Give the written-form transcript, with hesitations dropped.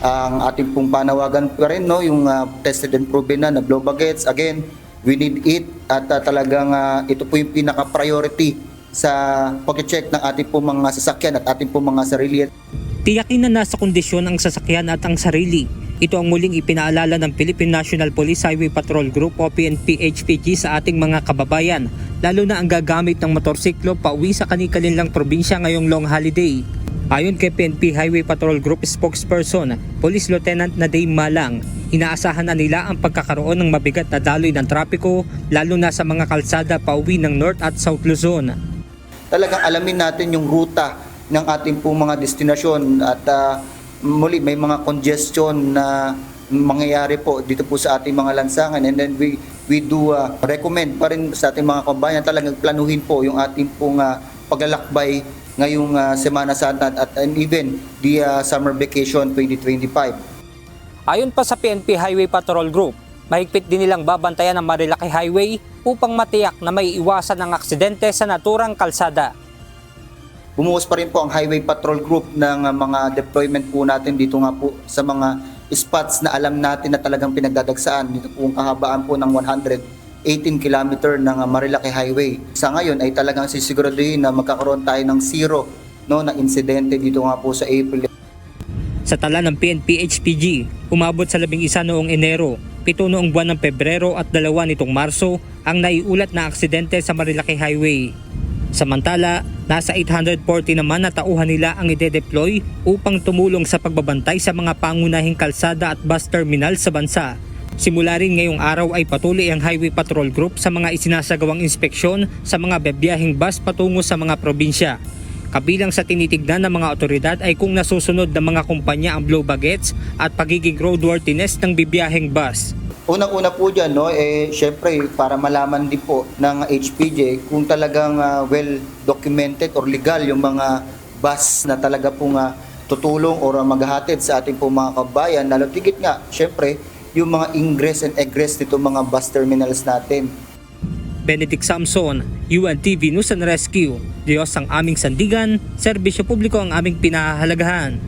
Ang ating pong panawagan pa rin, no, yung tested and proven na blow baguettes, again, we need it at talagang ito po yung pinaka-priority sa pag-check ng ating pong mga sasakyan at ating pong mga sarili. Tiyakin na nasa kondisyon ang sasakyan at ang sarili. Ito ang muling ipinaalala ng Philippine National Police Highway Patrol Group o PNP-HPG sa ating mga kababayan, lalo na ang gagamit ng motorsiklo pauwi sa kanilang probinsya ngayong long holiday. Ayon kay PNP Highway Patrol Group spokesperson, Police Lieutenant Naday Malang, inaasahan na nila ang pagkakaroon ng mabigat na daloy ng trapiko lalo na sa mga kalsada pauwi ng North at South Luzon. Talagang alamin natin yung ruta ng ating pong mga destinasyon at muli may mga congestion na mangyayari po dito po sa ating mga lansangan, and then we do recommend pa rin sa ating mga kabayan talagang planuhin po yung ating pong paglalakbay ngayong Semana Santa at even the summer vacation 2025. Ayon pa sa PNP Highway Patrol Group, mahigpit din nilang babantayan ang Marilaki Highway upang matiyak na may iwasan ang aksidente sa naturang kalsada. Bumuhos pa rin po ang Highway Patrol Group ng mga deployment po natin dito nga po sa mga spots na alam natin na talagang pinagdadagsaan. Dito po ang kahabaan po ng 118 km ng Marilaki Highway. Sa ngayon ay talagang sisiguraduhin na magkakaroon tayo ng zero, no, na insidente dito nga po sa April. Sa tala ng PNP-HPG, umabot sa 11 noong Enero, 7 noong buwan ng Pebrero at 2 nitong Marso ang naiulat na aksidente sa Marilaki Highway. Samantala, nasa 840 naman na tauhan nila ang ide-deploy upang tumulong sa pagbabantay sa mga pangunahing kalsada at bus terminal sa bansa. Simula rin ngayong araw ay patuloy ang Highway Patrol Group sa mga isinasagawang inspeksyon sa mga bebiyahing bus patungo sa mga probinsya. Kabilang sa tinitignan ng mga otoridad ay kung nasusunod ng mga kumpanya ang blow baguettes at pagiging roadworthiness ng bibiyaheng bus. Unang-una po dyan, no, syempre para malaman din po ng HPJ kung talagang well-documented or legal yung mga bus na talaga pong tutulong or maghahatid sa ating pong mga kabayan. Lalo tigit nga, syempre, yung mga ingress and egress dito mga bus terminals natin. Benedict Samson, UNTV News and Rescue. Diyos ang aming sandigan, serbisyo publiko ang aming pinahahalagahan.